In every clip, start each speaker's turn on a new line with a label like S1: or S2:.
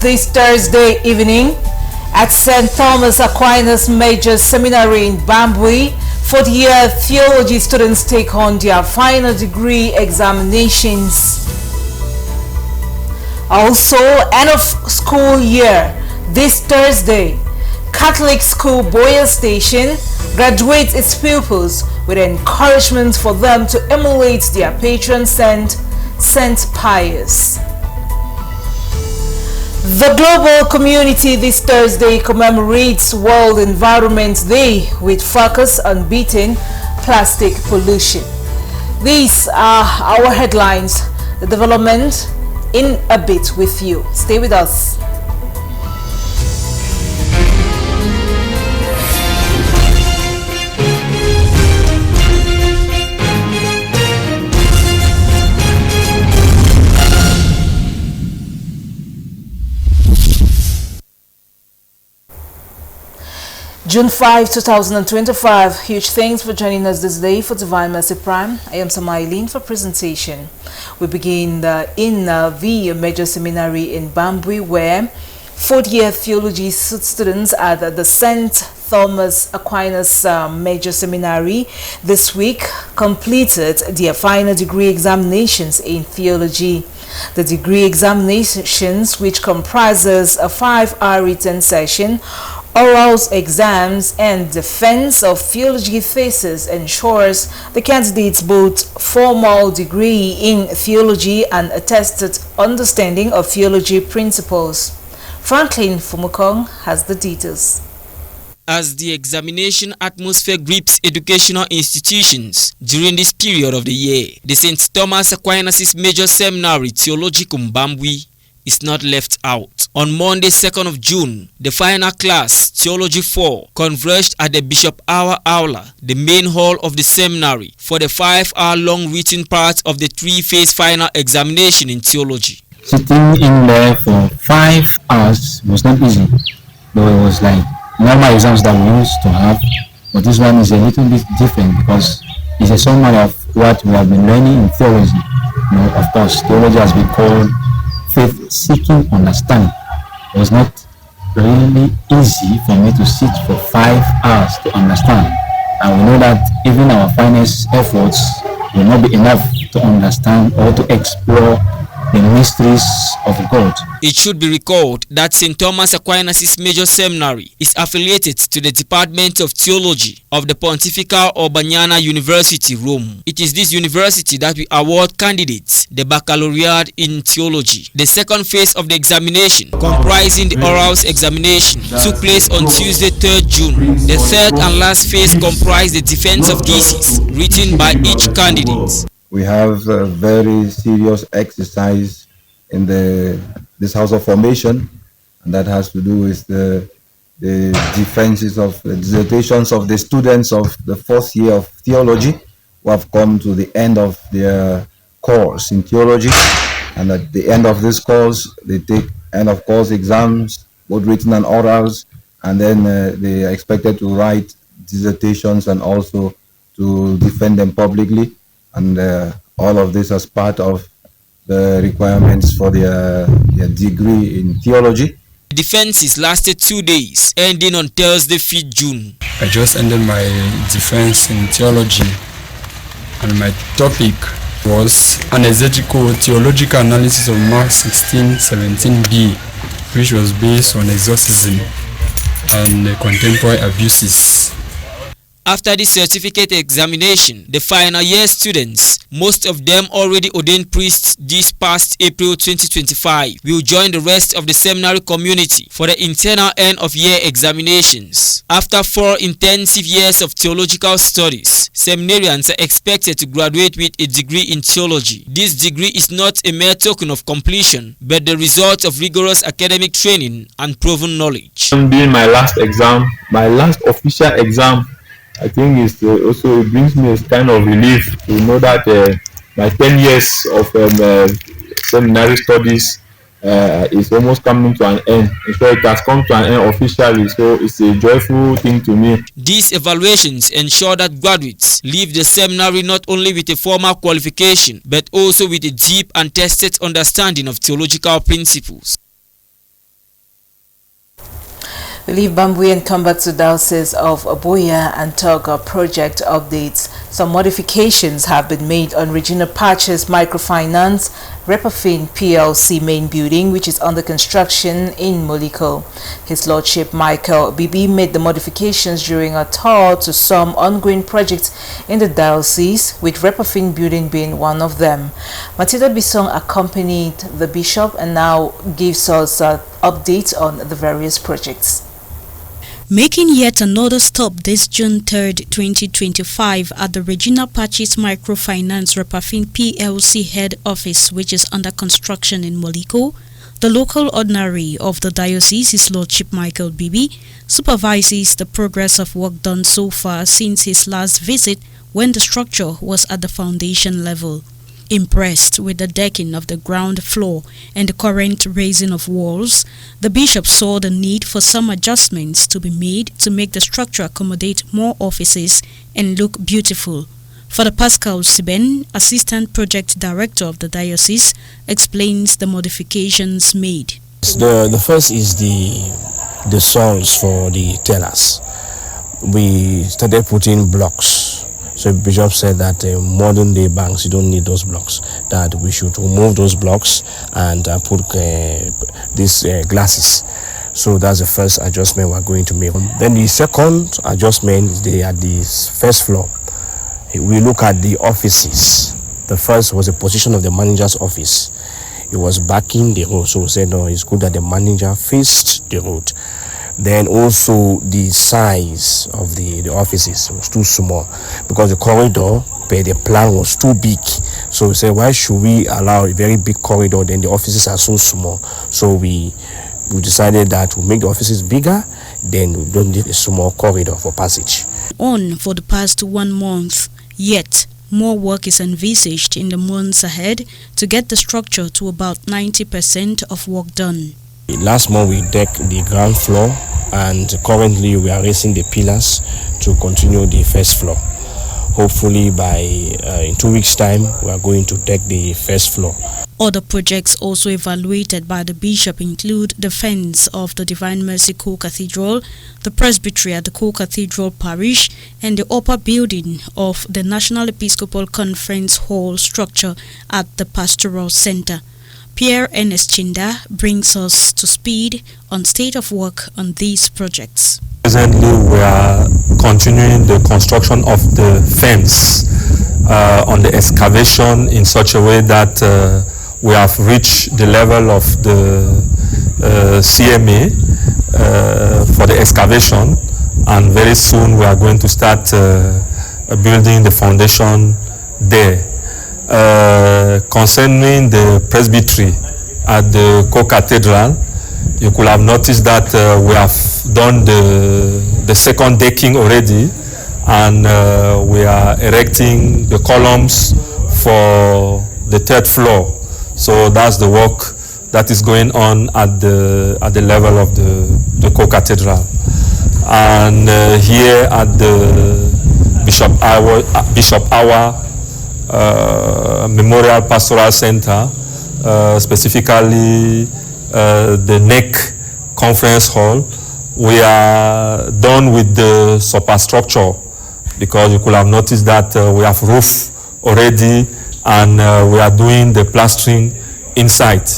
S1: this Thursday evening at St. Thomas Aquinas Major Seminary in Bambui. Fourth-year theology students take on their final degree examinations. Also, end of school year this Thursday, Catholic School Boyer Station graduates its pupils with encouragement for them to emulate their patron saint, Saint Pius. The global community this Thursday commemorates World Environment Day with focus on beating plastic pollution. These are our headlines. The development in a bit with you. Stay with us. June 5, 2025. Huge thanks for joining us this day for Divine Mercy Prime. I am Samailin for presentation. We begin in the Major Seminary in Bambui, where fourth-year theology students at the St. Thomas Aquinas Major Seminary this week completed their final degree examinations in theology. The degree examinations, which comprises a 5-hour written session, orals exams, and defense of theology thesis, ensures the candidates both formal degree in theology and attested understanding of theology principles. Franklin Fumukong has the details.
S2: As the examination atmosphere grips educational institutions during this period of the year, the St. Thomas Aquinas Major Seminary Theologicum Bambui is not left out. On Monday, 2nd of June, the final class, Theology 4, converged at the Bishop Hour Aula, the main hall of the seminary, for the 5-hour-long written part of the 3-phase final examination in theology.
S3: Sitting in there for 5 hours was not easy, though it was like normal exams that we used to have, but this one is a little bit different because it's a summary of what we have been learning in theology. You know, of course, theology has been called faith-seeking understanding. It was not really easy for me to sit for 5 hours to understand, and we know that even our finest efforts will not be enough to understand or to explore the mysteries of God.
S2: It should be recalled that St. Thomas Aquinas Major Seminary is affiliated to the Department of Theology of the Pontifical Urbaniana University, Rome. It is this university that will award candidates the baccalaureate in theology. The second phase of the examination, comprising the orals examination, took place on Tuesday, 3rd June. The third and last phase comprised the defense of thesis written by each candidate.
S4: We have a very serious exercise in this house of formation, and that has to do with the defenses of the dissertations of the students of the 4th year of theology who have come to the end of their course in theology, and at the end of this course they take end of course exams, both written and orals, and then they are expected to write dissertations and also to defend them publicly. And all of this as part of the requirements for their degree in theology.
S2: The defenses lasted 2 days, ending on Thursday, 5th June.
S5: I just ended my defense in theology, and my topic was an exegetical theological analysis of Mark 16:17b, which was based on exorcism and contemporary abuses.
S2: After the certificate examination, the final year students, most of them already ordained priests this past April 2025, will join the rest of the seminary community for the internal end of year examinations. After 4 intensive years of theological studies, seminarians are expected to graduate with a degree in theology. This degree is not a mere token of completion, but the result of rigorous academic training and proven knowledge.
S6: Being my last exam, my last official exam, I think it brings me a kind of relief to know that my 10 years of seminary studies is almost coming to an end. So it has come to an end officially, so it's a joyful thing to me.
S2: These evaluations ensure that graduates leave the seminary not only with a formal qualification, but also with a deep and tested understanding of theological principles.
S1: We leave Bambui and come back to Diocese of Oboya and talk about project updates. Some modifications have been made on Regina Pache's microfinance Repafin PLC main building, which is under construction in Moliko. His Lordship Michael Bibi made the modifications during a tour to some ongoing projects in the diocese, with Repafin building being one of them. Matilda Bisong accompanied the bishop and now gives us an update on the various projects.
S7: Making yet another stop this June 3rd, 2025 at the Regina Pache's Microfinance Repafin PLC head office, which is under construction in Moliko, the local ordinary of the diocese, His Lordship Michael Bibi, supervises the progress of work done so far since his last visit when the structure was at the foundation level. Impressed with the decking of the ground floor and the current raising of walls, the bishop saw the need for some adjustments to be made to make the structure accommodate more offices and look beautiful. Father Pascal Siben, Assistant Project Director of the Diocese, explains the modifications made.
S8: The first is the soils for the tellers. We started putting blocks. So the Bishop said that modern day banks, you don't need those blocks, that we should remove those blocks and put these glasses. So that's the first adjustment we're going to make. Then the second adjustment is at the first floor. We look at the offices. The first was the position of the manager's office. It was backing the road, so we said no, it's good that the manager faced the road. Then also the size of the offices was too small because the corridor per the plan was too big. So we said, why should we allow a very big corridor, then the offices are so small? So we decided that we'll make the offices bigger, then we don't need a small corridor for passage.
S7: On for the past 1 month, yet more work is envisaged in the months ahead to get the structure to about 90% of work done.
S8: Last month we decked the ground floor, and currently we are raising the pillars to continue the first floor. Hopefully in 2 weeks' time we are going to deck the first floor.
S7: Other projects also evaluated by the bishop include the fence of the Divine Mercy Co-Cathedral, the presbytery at the Co-Cathedral Parish, and the upper building of the National Episcopal Conference Hall structure at the Pastoral Center. Pierre Ernest Chinda brings us to speed on state of work on these projects.
S9: Presently, we are continuing the construction of the fence on the excavation in such a way that we have reached the level of the CMA for the excavation, and very soon we are going to start building the foundation there. Concerning the presbytery at the Co-Cathedral, you could have noticed that we have done the second decking already, and we are erecting the columns for the third floor. So that's the work that is going on at the level of the Co-Cathedral. And here at the Bishop Awa Memorial Pastoral Center, specifically the NEC Conference Hall, we are done with the superstructure, because you could have noticed that we have roof already, and we are doing the plastering inside.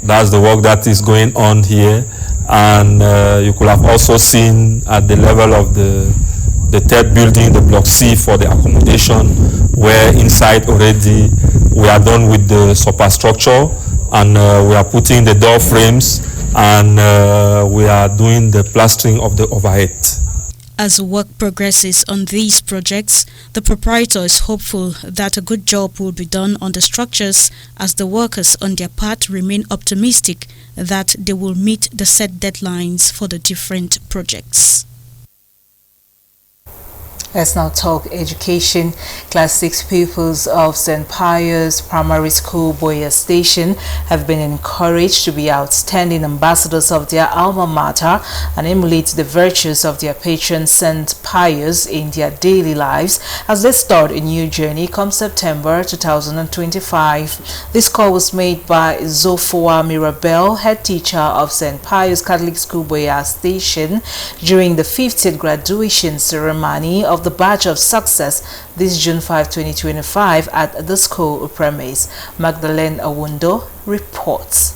S9: That's the work that is going on here, and you could have also seen at the level of the third building, the block C, for the accommodation, where inside already we are done with the superstructure, and we are putting the door frames, and we are doing the plastering of the overhead.
S7: As work progresses on these projects, the proprietor is hopeful that a good job will be done on the structures, as the workers on their part remain optimistic that they will meet the set deadlines for the different projects.
S1: Let's now talk education. Class 6 pupils of St. Pius Primary School, Boya Station, have been encouraged to be outstanding ambassadors of their alma mater and emulate the virtues of their patron St. Pius in their daily lives as they start a new journey come September 2025. This call was made by Zofua Mirabel, head teacher of St. Pius Catholic School, Boya Station, during the 50th graduation ceremony of the Badge of Success this June 5, 2025 at the school premise. Magdalene Awundo reports.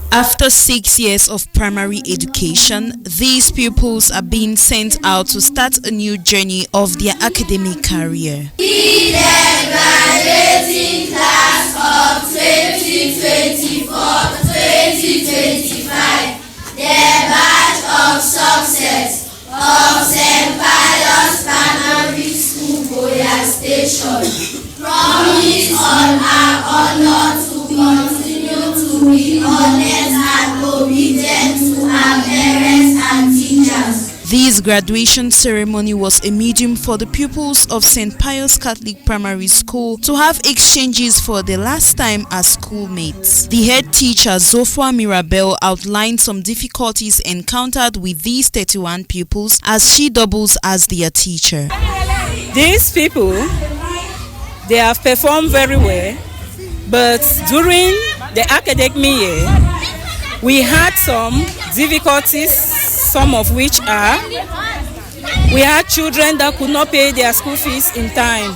S10: After 6 years of primary education, these pupils are being sent out to start a new journey of their academic career.
S11: In the graduating class of 2024-2025, the Badge of Success of St. Pius Primary School, Boya Station, promise on our honor to continue to be honest and obedient to our parents and teachers.
S10: This graduation ceremony was a medium for the pupils of St. Pius Catholic Primary School to have exchanges for the last time as schoolmates. The head teacher, Zofua Mirabel, outlined some difficulties encountered with these 31 pupils as she doubles as their teacher.
S12: These people, they have performed very well, but during the academic year, we had some difficulties, some of which are, we had children that could not pay their school fees in time.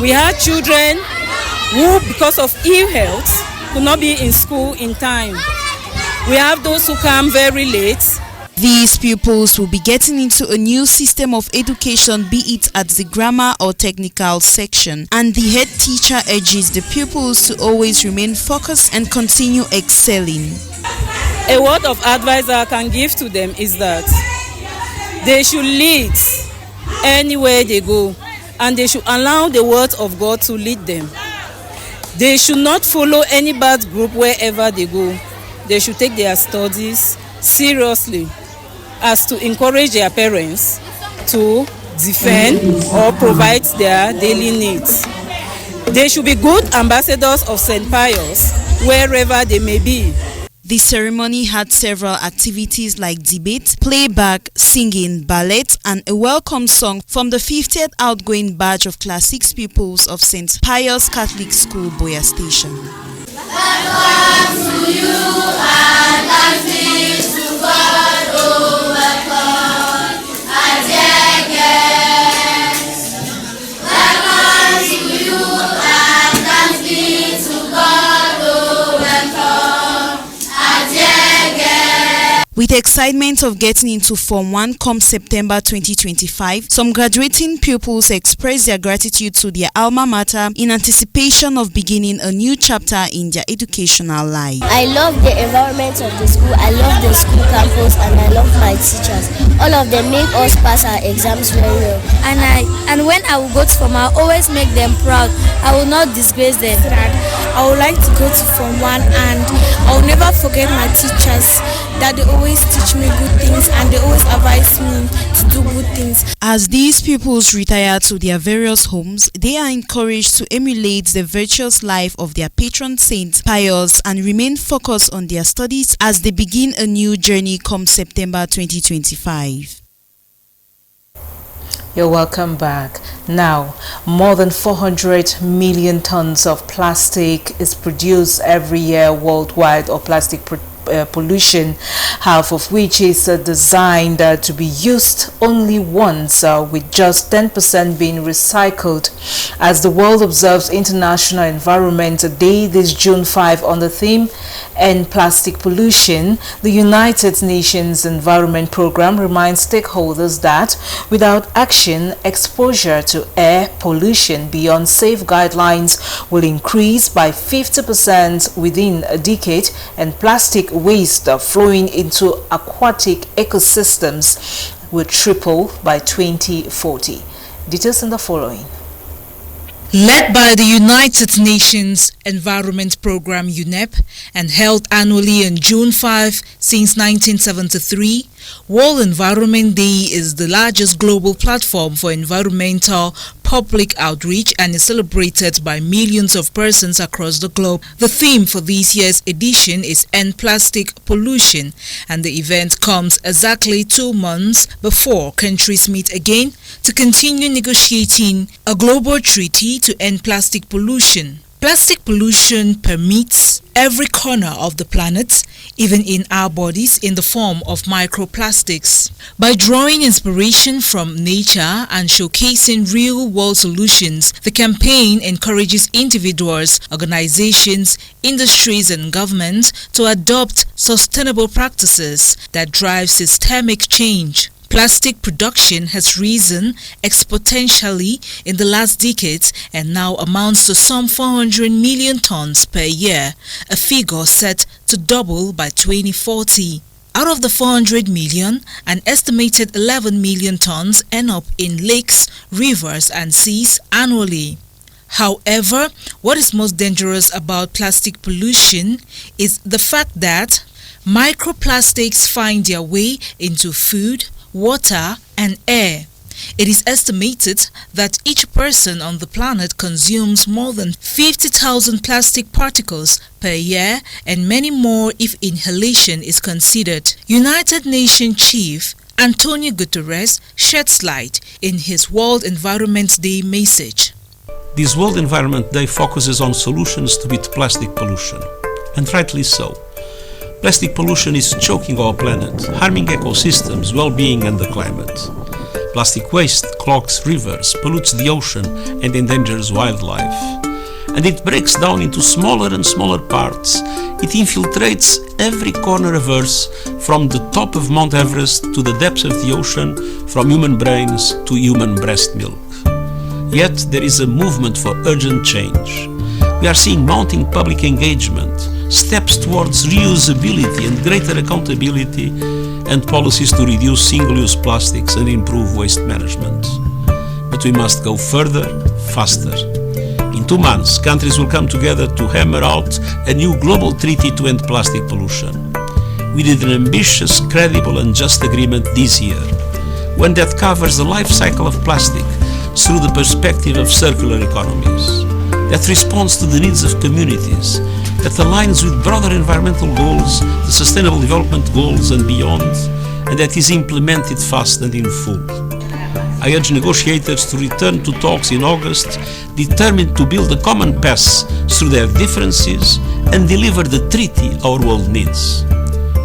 S12: We had children who, because of ill health, could not be in school in time. We have those who come very late.
S10: These pupils will be getting into a new system of education, be it at the grammar or technical section, and the head teacher urges the pupils to always remain focused and continue excelling.
S12: A word of advice I can give to them is that they should lead anywhere they go, and they should allow the word of God to lead them. They should not follow any bad group wherever they go. They should take their studies seriously, as to encourage their parents to defend or provide their daily needs. They should be good ambassadors of St. Pius wherever they may be.
S10: The ceremony had several activities like debate, playback, singing, ballet, and a welcome song from the 50th outgoing batch of Class 6 pupils of St. Pius Catholic School, Boya Station.
S11: Welcome to you and thanks be to God, oh welcome, our dear guests. Welcome to you and thanks be to God, oh welcome, our dear guests.
S10: With excitement of getting into Form 1 come September 2025, some graduating pupils expressed their gratitude to their alma mater in anticipation of beginning a new chapter in their educational life.
S13: I love the environment of the school, I love the school campus, and I love my teachers. All of them make us pass our exams very well.
S14: And when I will go to Form 1, I always make them proud. I will not disgrace them. I would like to go to Form 1, and I will never forget my teachers, that they always teach me good things and they always advise me to do good things.
S10: As these pupils retire to their various homes, they are encouraged to emulate the virtuous life of their patron Saint Pius and remain focused on their studies as they begin a new journey come September 2025.
S1: You're welcome back. Now, more than 400 million tons of plastic is produced every year worldwide, or plastic pollution, half of which is designed to be used only once, with just 10% being recycled. As the world observes International Environment Day this June 5 on the theme End Plastic Pollution, the United Nations Environment Programme reminds stakeholders that without action, exposure to air pollution beyond safe guidelines will increase by 50% within a decade, and plastic waste flowing into aquatic ecosystems will triple by 2040. Details in the following. Led by the United Nations Environment Programme UNEP and held annually on June 5 since 1973, World Environment Day is the largest global platform for environmental public outreach and is celebrated by millions of persons across the globe. The theme for this year's edition is End Plastic Pollution, and the event comes exactly 2 months before countries meet again to continue negotiating a global treaty to end plastic pollution. Plastic pollution permeates every corner of the planet, even in our bodies, in the form of microplastics. By drawing inspiration from nature and showcasing real-world solutions, the campaign encourages individuals, organizations, industries and governments to adopt sustainable practices that drive systemic change. Plastic production has risen exponentially in the last decades and now amounts to some 400 million tons per year, a figure set to double by 2040. Out of the 400 million, an estimated 11 million tons end up in lakes, rivers and seas annually. However, what is most dangerous about plastic pollution is the fact that microplastics find their way into food, water and air. It is estimated that each person on the planet consumes more than 50,000 plastic particles per year and many more if inhalation is considered. United Nations Chief Antonio Guterres sheds light in his World Environment Day message.
S15: This World Environment Day focuses on solutions to beat plastic pollution, and rightly so. Plastic pollution is choking our planet, harming ecosystems, well-being and the climate. Plastic waste clogs rivers, pollutes the ocean and endangers wildlife. And it breaks down into smaller and smaller parts. It infiltrates every corner of Earth, from the top of Mount Everest to the depths of the ocean, from human brains to human breast milk. Yet there is a movement for urgent change. We are seeing mounting public engagement, steps towards reusability and greater accountability, and policies to reduce single-use plastics and improve waste management. But we must go further, faster. In 2 months, countries will come together to hammer out a new global treaty to end plastic pollution. We need an ambitious, credible and just agreement this year, one that covers the life cycle of plastic through the perspective of circular economies, that responds to the needs of communities, that aligns with broader environmental goals, the Sustainable Development Goals and beyond, and that is implemented fast and in full. I urge negotiators to return to talks in August, determined to build a common path through their differences and deliver the treaty our world needs.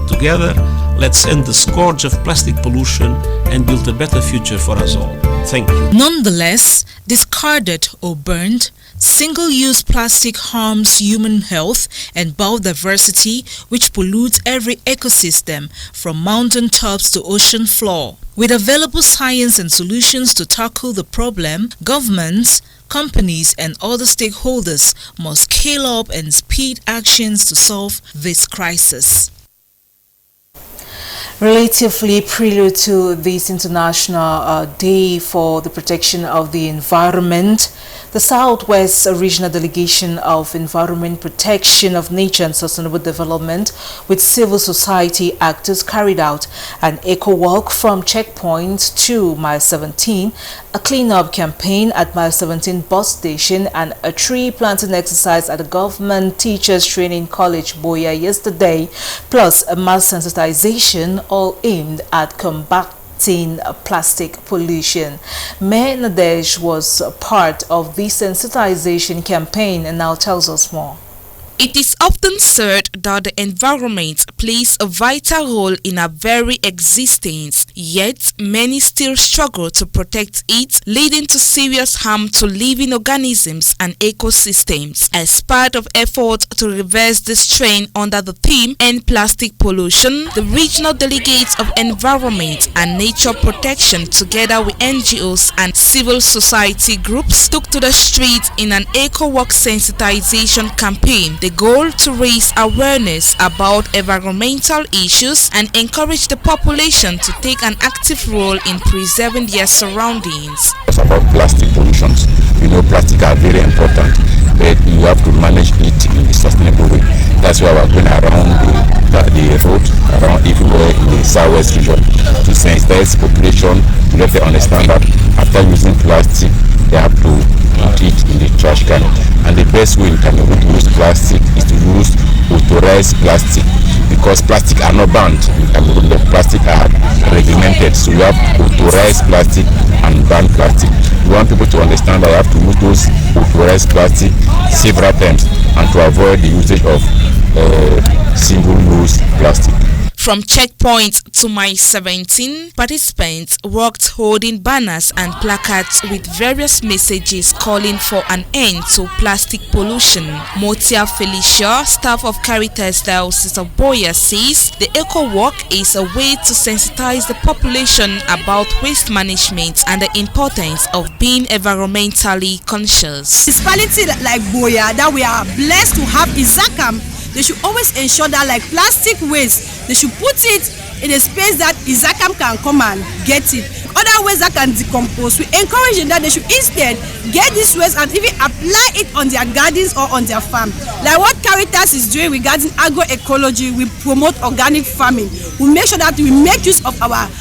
S15: Together, let's end the scourge of plastic pollution and build a better future for us all. Thank you.
S1: Nonetheless, discarded or burned, single-use plastic harms human health and biodiversity, which pollutes every ecosystem from mountain tops to ocean floor. With available science and solutions to tackle the problem, governments, companies and other stakeholders must scale up and speed actions to solve this crisis. Relatively prelude to this International Day for the Protection of the Environment, the Southwest Regional Delegation of Environment Protection of Nature and Sustainable Development with civil society actors carried out an eco-walk from checkpoint to Mile 17, a clean-up campaign at Mile 17 bus station and a tree planting exercise at the Government Teachers Training College Boya yesterday, plus a mass sensitization, all aimed at combating plastic pollution. Mayor Nadesh was part of the sensitization campaign and now tells us more.
S10: It is often said that the environment plays a vital role in our very existence, yet many still struggle to protect it, leading to serious harm to living organisms and ecosystems. As part of efforts to reverse this trend under the theme End Plastic Pollution, the regional delegates of Environment and Nature Protection, together with NGOs and civil society groups, took to the streets in an eco-walk sensitization campaign. The goal to raise awareness about environmental issues and encourage the population to take an active role in preserving their surroundings.
S16: About plastic pollution, we plastic are very important, but you have to manage it in a sustainable way. That's why we're going around the road, around everywhere in the southwest region to sensitize population to let them understand that after using plastic, they have to put it in the trash can. And the best way in Cameroon to use plastic is to use authorized plastic, because plastic are not banned in Cameroon, the plastic are regulated. So we have authorized plastic and banned plastic. We want people to understand that you have to use those authorized plastic several times and to avoid the usage of single-use plastic.
S10: From checkpoints to Mile 17, participants walked holding banners and placards with various messages calling for an end to plastic pollution. Motia Felicia, staff of Caritas Diocese of Boya, says the Eco Walk is a way to sensitize the population about waste management and the importance of being environmentally conscious.
S17: Municipality like Boya that we are blessed to have Izakam, they should always ensure that like plastic waste, they should put it in a space that Izakam can come and get it. Other ways that can decompose, we encourage them that they should instead get this waste and even apply it on their gardens or on their farm. Like what Caritas is doing regarding agroecology, we promote organic farming. We make sure that we make use of our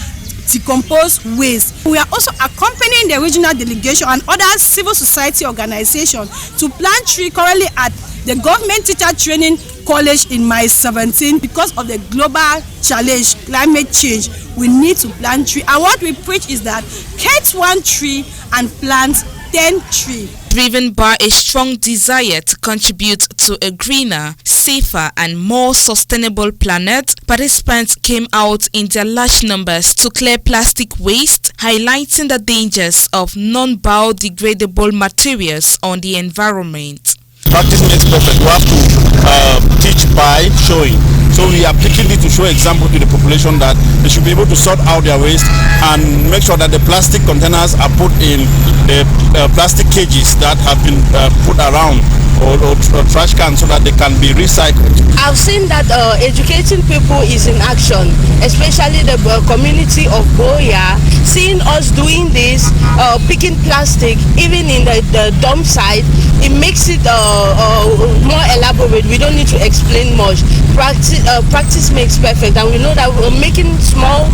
S17: decomposed waste. We are also accompanying the regional delegation and other civil society organizations to plant trees currently at the government teacher training college in Mile 17 because of the global challenge, climate change. We need to plant trees. And what we preach is that catch one tree and plant 10 trees.
S10: Driven by a strong desire to contribute to a greener, safer and more sustainable planet, participants came out in their large numbers to clear plastic waste, highlighting the dangers of non-biodegradable materials on the environment.
S18: Practice makes perfect. We have to teach by showing. So we are taking it to show example to the population that they should be able to sort out their waste and make sure that the plastic containers are put in the plastic cages that have been put around or trash cans so that they can be recycled.
S19: I've seen that educating people is in action, especially the community of Boya. Seeing us doing this, picking plastic, even in the dump site, it makes it more elaborate. We don't need to explain much. Practice makes perfect, and we know that we're making small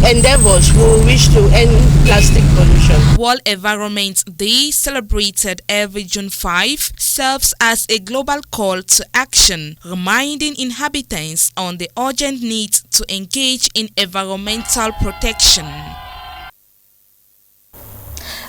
S19: endeavors. We wish to end plastic pollution.
S10: World Environment Day, celebrated every June 5, serves as a global call to action, reminding inhabitants on the urgent need to engage in environmental protection.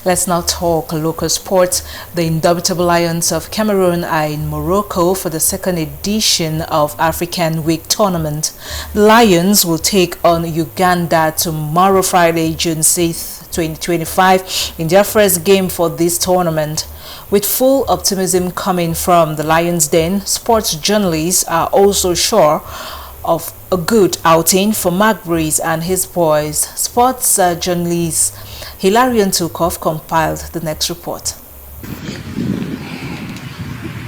S1: Let's now talk local sports. The Indomitable Lions of Cameroon are in Morocco for the second edition of African Week Tournament. The Lions will take on Uganda tomorrow, Friday, June 6th, 2025, in their first game for this tournament. With full optimism coming from the Lions Den, sports journalists are also sure of a good outing for Mark Breeze and his boys. Sports journalist Hilarion Tukov compiled the next report.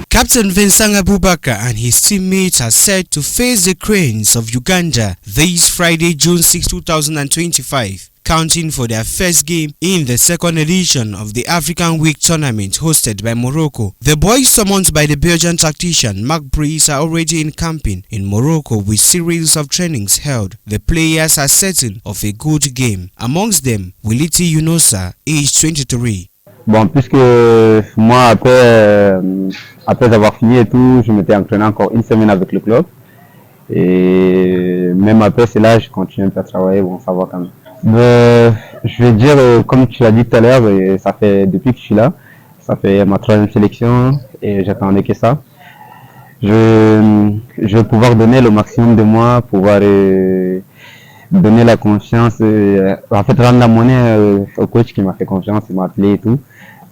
S20: Captain Vincent Abubakar and his teammates are set to face the Cranes of Uganda this Friday, June 6, 2025. Counting for their first game in the second edition of the African Week Tournament hosted by Morocco. The boys summoned by the Belgian tactician Mark Breeze are already in camping in Morocco with series of trainings held. The players are certain of a good game. Amongst them, Wiliti Yunosa, aged 23.
S21: Bon, puisque moi après avoir fini et tout, je m'étais entraîné encore une semaine avec le club. Et même après cela, je continue un peu à travailler, bon, ça va quand même. Je vais dire, comme tu l'as dit tout à l'heure, ça fait depuis que je suis là, ça fait ma 3e sélection et j'attendais que ça. Je vais pouvoir donner le maximum de moi, pouvoir donner la confiance, en fait rendre la monnaie au coach qui m'a fait confiance, il m'a appelé et tout.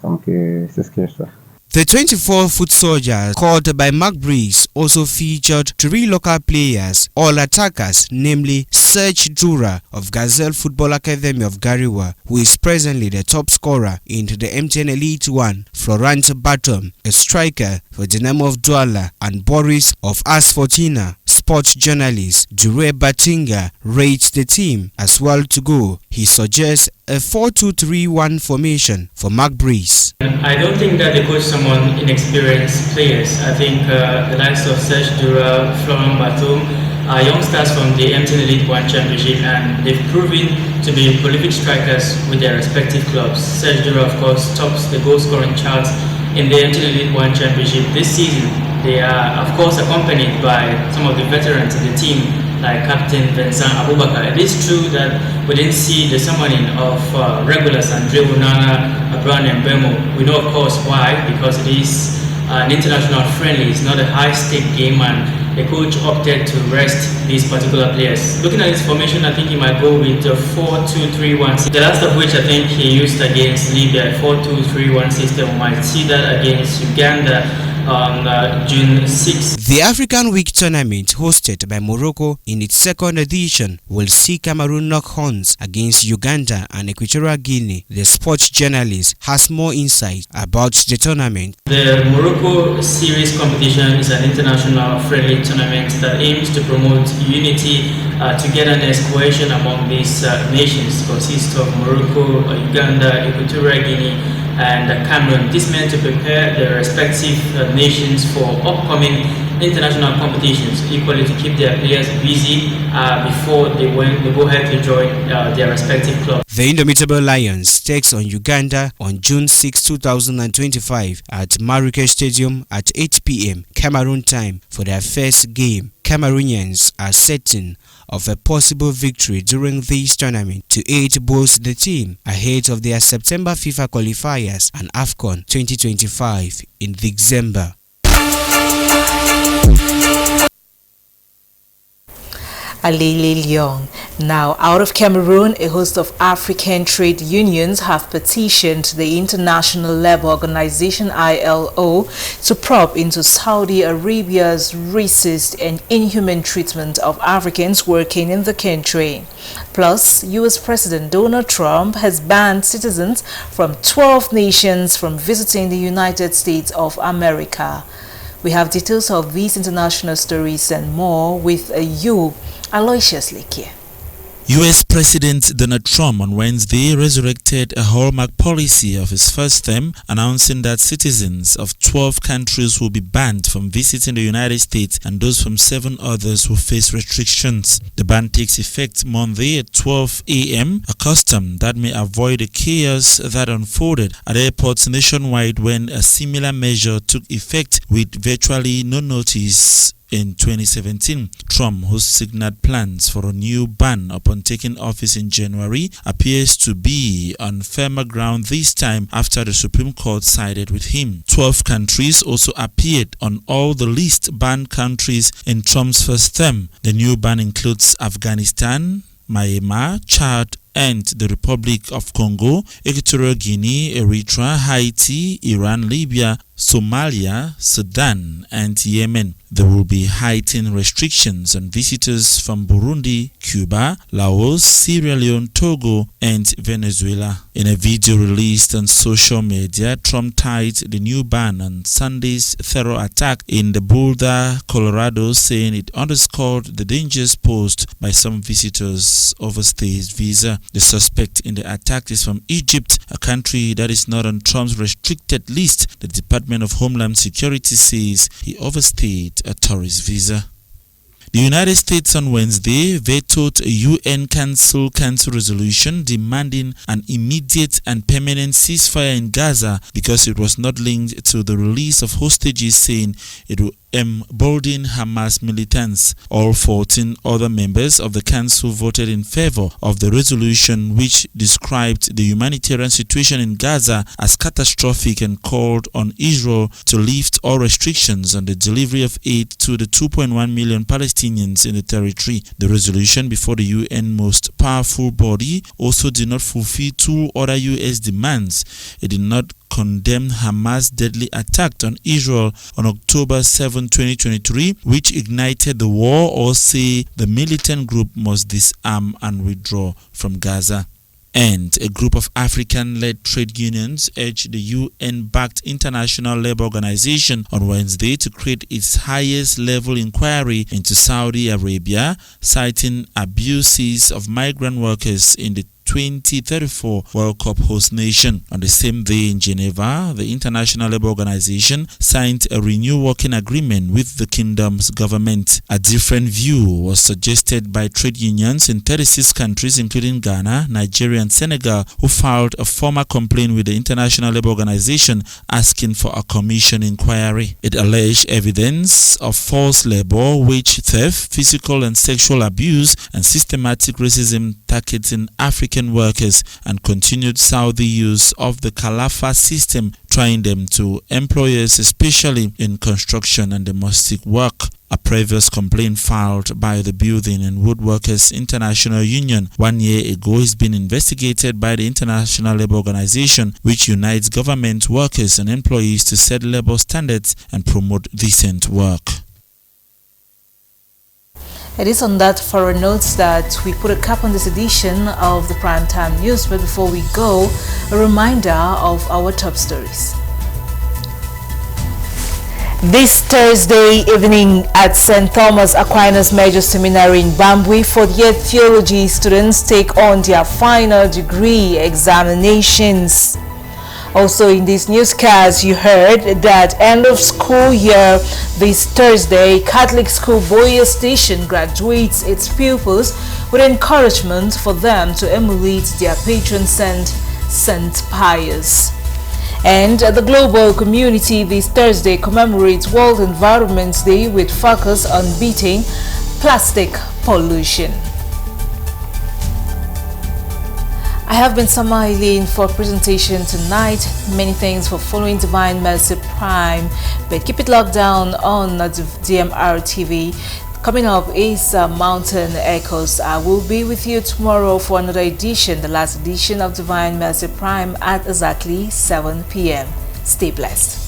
S21: Donc c'est ce que je fais.
S20: The 24-foot soldier called by Mark Breeze also featured 3 local players, all attackers, namely Serge Dura of Gazelle Football Academy of Gariwa, who is presently the top scorer in the MTN Elite 1, Florent Batum, a striker for Dynamo of Douala, and Boris of AS Fortuna. sports journalist Dure Batinga rates the team as well to go. He suggests a 4-2-3-1 formation for Mark Breeze.
S3: I don't think that they coach someone inexperienced players. I think the likes of Serge Dura, Florent Batum are youngsters from the MTN Elite One Championship, and they've proven to be prolific strikers with their respective clubs. Serge Dura, of course, tops the goal scoring charts in the MTN Elite One Championship this season. They are, of course, accompanied by some of the veterans in the team, like Captain Vincent Abubakar. It is true that we didn't see the summoning of regulars Andre Onana, Abraham and Bemo. We know, of course, why, because it is an international friendly. It's not a high-stake game, and the coach opted to rest these particular players. Looking at his formation, I think he might go with the 4-2-3-1. The last of which I think he used against Libya, 4-2-3-1 system. We might see that against Uganda on June 6.
S20: The African Week tournament, hosted by Morocco in its second edition, will see Cameroon knock horns against Uganda and Equatorial Guinea. The sports journalist has more insight about the tournament.
S3: The Morocco Series competition is an international friendly tournament that aims to promote unity, togetherness, cohesion among these nations. It consists of Morocco, Uganda, Equatorial Guinea, and Cameroon. This meant to prepare the respective nations for upcoming international competitions, equally to keep their players busy before they go ahead to join their respective clubs.
S20: The Indomitable Lions takes on Uganda on June 6, 2025 at Marrakech Stadium at 8 p.m. Cameroon time for their first game. Cameroonians are certain of a possible victory during this tournament to aid both the team ahead of their September FIFA qualifiers and AFCON 2025 in December.
S1: Alele Leong. Now, out of Cameroon, a host of African trade unions have petitioned the International Labour Organization ILO to probe into Saudi Arabia's racist and inhuman treatment of Africans working in the country. Plus, U.S. President Donald Trump has banned citizens from 12 nations from visiting the United States of America. We have details of these international stories and more with you, Aloysius Lekia.
S22: U.S. President Donald Trump on Wednesday resurrected a hallmark policy of his first term, announcing that citizens of 12 countries will be banned from visiting the United States and those from 7 others will face restrictions. The ban takes effect Monday at 12 a.m., a custom that may avoid the chaos that unfolded at airports nationwide when a similar measure took effect with virtually no notice in 2017. Trump, who signaled plans for a new ban upon taking office in January, appears to be on firmer ground this time after the Supreme Court sided with him. 12 countries also appeared on all the least banned countries in Trump's first term. The new ban includes Afghanistan, Myanmar, Chad, and the Republic of Congo, Equatorial Guinea, Eritrea, Haiti, Iran, Libya, Somalia, Sudan, and Yemen. There will be heightened restrictions on visitors from Burundi, Cuba, Laos, Sierra Leone, Togo, and Venezuela. In a video released on social media, Trump tied the new ban on Sunday's terror attack in the Boulder, Colorado, saying it underscored the dangers posed by some visitors overstayed visa. The suspect in the attack is from Egypt, a country that is not on Trump's restricted list. The Department of Homeland Security says he overstayed a tourist visa. The United States on Wednesday vetoed a UN Council resolution demanding an immediate and permanent ceasefire in Gaza because it was not linked to the release of hostages, saying it would embolden Hamas militants. All 14 other members of the council voted in favor of the resolution, which described the humanitarian situation in Gaza as catastrophic and called on Israel to lift all restrictions on the delivery of aid to the 2.1 million Palestinians in the territory. The resolution before the UN most powerful body also did not fulfill 2 other US demands. It did not condemn Hamas' deadly attack on Israel on October 7, 2023, which ignited the war, or say the militant group must disarm and withdraw from Gaza. And a group of African-led trade unions urged the UN-backed International Labour Organization on Wednesday to create its highest-level inquiry into Saudi Arabia, citing abuses of migrant workers in the 2034 World Cup host nation. On the same day in Geneva, the International Labour Organization signed a renewed working agreement with the kingdom's government. A different view was suggested by trade unions in 36 countries including Ghana, Nigeria and Senegal, who filed a formal complaint with the International Labour Organization asking for a commission inquiry. It alleged evidence of forced labor, wage theft, physical and sexual abuse and systematic racism targeting African workers and continued Saudi use of the Khalifa system, trying them to employers, especially in construction and domestic work. A previous complaint filed by the Building and Woodworkers International Union 1 year ago is being investigated by the International Labour Organization, which unites government workers and employees to set labor standards and promote decent work.
S1: It is on that foreign notes that we put a cap on this edition of the Primetime News. But before we go, a reminder of our top stories. This Thursday evening at St. Thomas Aquinas Major Seminary in Bambwe, fourth-year theology students take on their final degree examinations. Also in this newscast, you heard that end of school year this Thursday, Catholic School Boya Station graduates its pupils with encouragement for them to emulate their patron saint, St. Pius. And the global community this Thursday commemorates World Environment Day with focus on beating plastic pollution. I have been Sama Eileen for presentation tonight. Many thanks for following Divine Mercy Prime, but keep it locked down on the DMR TV. Coming up is Mountain Echoes. I will be with you tomorrow for another edition, the last edition of Divine Mercy Prime at exactly 7 p.m. Stay blessed.